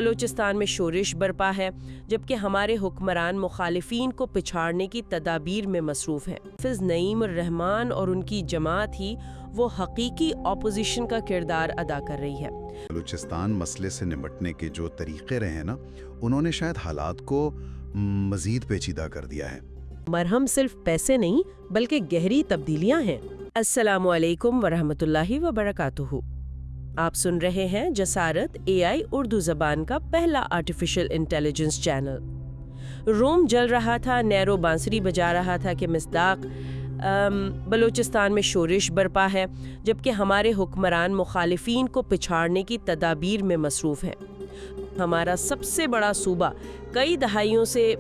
بلوچستان میں شورش برپا ہے جبکہ ہمارے حکمران مخالفین کو پچھاڑنے کی تدابیر میں مصروف ہیں۔ حافظ نعیم الرحمن اور ان کی جماعت ہی وہ حقیقی اپوزیشن کا کردار ادا کر رہی ہے۔ بلوچستان مسئلے سے نمٹنے کے جو طریقے رہے ہیں نا، انہوں نے شاید حالات کو مزید پیچیدہ کر دیا ہے۔ مرہم صرف پیسے نہیں بلکہ گہری تبدیلیاں ہیں۔ السلام علیکم ورحمۃ اللہ وبرکاتہ۔ آپ سن رہے ہیں جسارت AI اردو زبان کا پہلا آرٹیفیشل انٹیلیجنس چینل۔ روم جل رہا تھا، نیرو بانسری بجا رہا تھا کہ مصداق بلوچستان میں شورش برپا ہے جبکہ ہمارے حکمران مخالفین کو پچھاڑنے کی تدابیر میں مصروف ہیں۔ ہمارا سب سے بڑا صوبہ کئی دہائیوں سے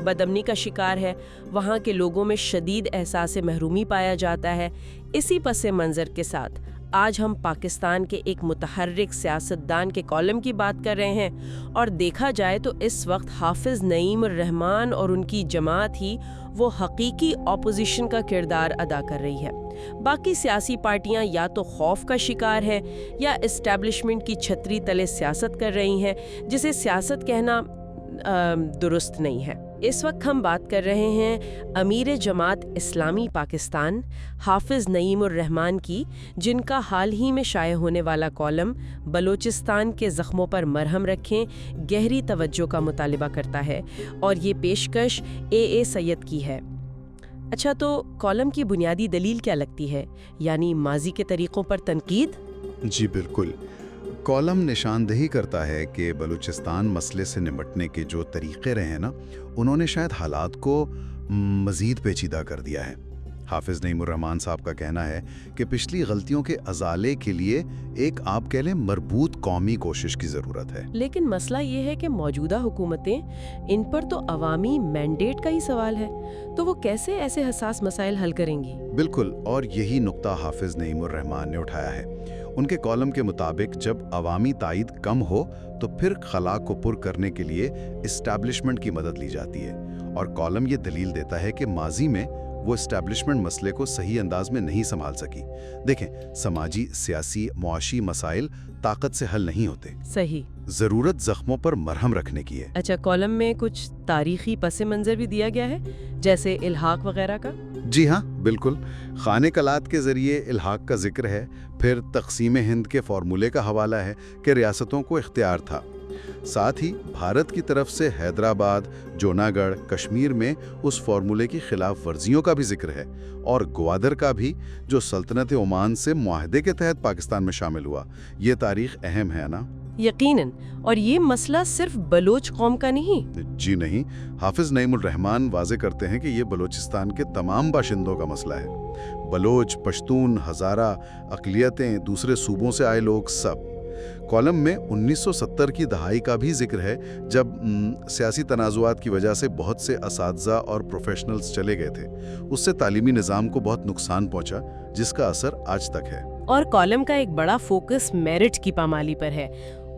بدامنی کا شکار ہے، وہاں کے لوگوں میں شدید احساس محرومی پایا جاتا ہے۔ اسی پس منظر کے ساتھ آج ہم پاکستان کے ایک متحرک سیاستدان کے کالم کی بات کر رہے ہیں، اور دیکھا جائے تو اس وقت حافظ نعیم الرحمن اور ان کی جماعت ہی وہ حقیقی اپوزیشن کا کردار ادا کر رہی ہے۔ باقی سیاسی پارٹیاں یا تو خوف کا شکار ہیں یا اسٹیبلشمنٹ کی چھتری تلے سیاست کر رہی ہیں، جسے سیاست کہنا درست نہیں ہے۔ اس وقت ہم بات کر رہے ہیں امیر جماعت اسلامی پاکستان حافظ نعیم الرحمن کی، جن کا حال ہی میں شائع ہونے والا کالم بلوچستان کے زخموں پر مرہم رکھیں، گہری توجہ کا مطالبہ کرتا ہے، اور یہ پیشکش اے سید کی ہے۔ اچھا، تو کالم کی بنیادی دلیل کیا لگتی ہے؟ یعنی ماضی کے طریقوں پر تنقید؟ جی بالکل۔ کالم نشاندہی کرتا ہے کہ بلوچستان مسئلے سے نمٹنے کے جو طریقے رہے ہیں نا، انہوں نے شاید حالات کو مزید پیچیدہ کر دیا ہے۔ حافظ نعیم الرحمن صاحب کا کہنا ہے کہ پچھلی غلطیوں کے ازالے کے لیے ایک آپ کہہ لیں مربوط قومی کوشش کی ضرورت ہے۔ لیکن مسئلہ یہ ہے کہ موجودہ حکومتیں، ان پر تو عوامی مینڈیٹ کا ہی سوال ہے، تو وہ کیسے ایسے حساس مسائل حل کریں گی؟ بالکل، اور یہی نقطہ حافظ نعیم الرحمن نے اٹھایا ہے۔ ان کے کالم کے مطابق جب عوامی تائید کم ہو تو پھر خلا کو پر کرنے کے لیے اسٹیبلشمنٹ کی مدد لی جاتی ہے، اور کالم یہ دلیل دیتا ہے کہ ماضی میں وہ اسٹیبلشمنٹ مسئلے کو صحیح انداز میں نہیں سنبھال سکی۔ دیکھیں، سماجی، سیاسی، معاشی مسائل طاقت سے حل نہیں ہوتے، صحیح، ضرورت زخموں پر مرہم رکھنے کی ہے۔ اچھا، کالم میں کچھ تاریخی پس منظر بھی دیا گیا ہے، جیسے الحاق وغیرہ کا؟ جی ہاں، بالکل۔ خانہ کلات کے ذریعے الحاق کا ذکر ہے، پھر تقسیم ہند کے فارمولے کا حوالہ ہے کہ ریاستوں کو اختیار تھا۔ ساتھ ہی بھارت کی طرف سے حیدرآباد، جوناگڑھ، کشمیر میں اس فارمولے کی خلاف ورزیوں کا بھی ذکر ہے، اور گوادر کا بھی، جو سلطنت عمان سے معاہدے کے تحت پاکستان میں شامل ہوا۔ یہ تاریخ اہم ہے نا؟ یقیناً، اور یہ مسئلہ صرف بلوچ قوم کا نہیں۔ جی نہیں، حافظ نعیم الرحمن واضح کرتے ہیں کہ یہ بلوچستان کے تمام باشندوں کا مسئلہ ہے۔ بلوچ، پشتون، ہزارہ، اقلیتیں، دوسرے صوبوں سے آئے لوگ، سب۔ کالم میں 1970 کی دہائی کا بھی ذکر ہے، جب سیاسی تنازعات کی وجہ سے بہت سے اساتذہ اور پروفیشنلز چلے گئے تھے۔ اس سے تعلیمی نظام کو بہت نقصان پہنچا، جس کا اثر آج تک ہے۔ اور کالم کا ایک بڑا فوکس میرٹ کی پامالی پر ہے،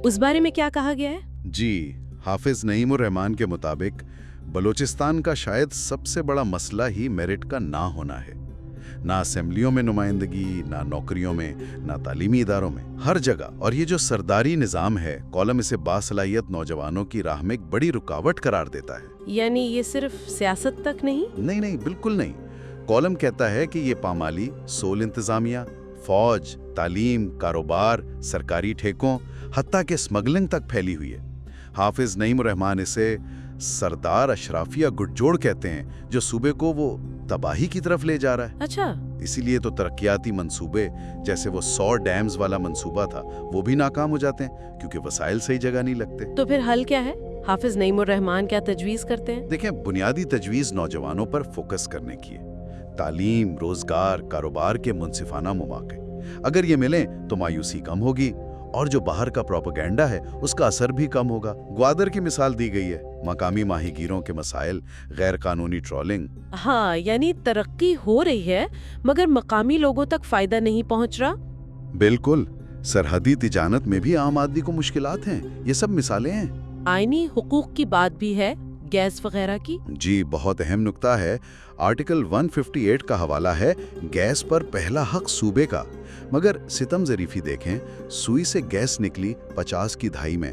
اس بارے میں کیا کہا گیا ہے؟ جی، حافظ نعیم الرحمن کے مطابق بلوچستان کا شاید سب سے بڑا مسئلہ ہی میرٹ کا نہ ہونا ہے۔ نہ اسمبلیوں میں نمائندگی، نہ نوکریوں میں، نہ تعلیمی اداروں میں، ہر جگہ۔ اور یہ جو سرداری نظام ہے، کالم اسے باصلاحیت نوجوانوں کی راہ میں ایک بڑی رکاوٹ قرار دیتا ہے۔ یعنی یہ صرف سیاست تک نہیں؟ نہیں، بالکل نہیں۔ کالم کہتا ہے کہ یہ پامالی سول انتظامیہ، فوج، تعلیم، کاروبار، سرکاری ٹھیکوں، حتیٰ کہ اسمگلنگ تک پھیلی ہوئی ہے۔ حافظ نعیم الرحمن اسے سردار اشرافیہ گٹ جوڑ کہتے ہیں، جو صوبے کو وہ تباہی کی طرف لے جا رہا ہے۔ اچھا، اسی لیے تو ترقیاتی منصوبے، جیسے وہ 100 ڈیمز والا منصوبہ تھا، وہ بھی ناکام ہو جاتے ہیں، کیونکہ وسائل صحیح جگہ نہیں لگتے۔ تو پھر حل کیا ہے؟ حافظ نعیم الرحمن کیا تجویز کرتے ہیں؟ دیکھیں، بنیادی تجویز نوجوانوں پر فوکس کرنے کی ہے۔ تعلیم، روزگار، کاروبار کے منصفانہ مواقع اگر یہ ملیں تو مایوسی کم ہوگی، اور جو باہر کا پروپیگنڈا ہے اس کا اثر بھی کم ہوگا۔ گوادر کی مثال دی گئی ہے، مقامی ماہی گیروں کے مسائل، غیر قانونی ٹرولنگ۔ ہاں، یعنی ترقی ہو رہی ہے مگر مقامی لوگوں تک فائدہ نہیں پہنچ رہا۔ بالکل، سرحدی تجارت میں بھی عام آدمی کو مشکلات ہیں، یہ سب مثالیں ہیں۔ آئینی حقوق کی بات بھی ہے، گیس وغیرہ کی؟ جی، بہت اہم نکتہ ہے۔ آرٹیکل 158 کا حوالہ ہے گیس پر پہلا حق صوبے کا، مگر ستم ظریفی دیکھیں، سوئی سے گیس نکلی 50 کی دہائی میں،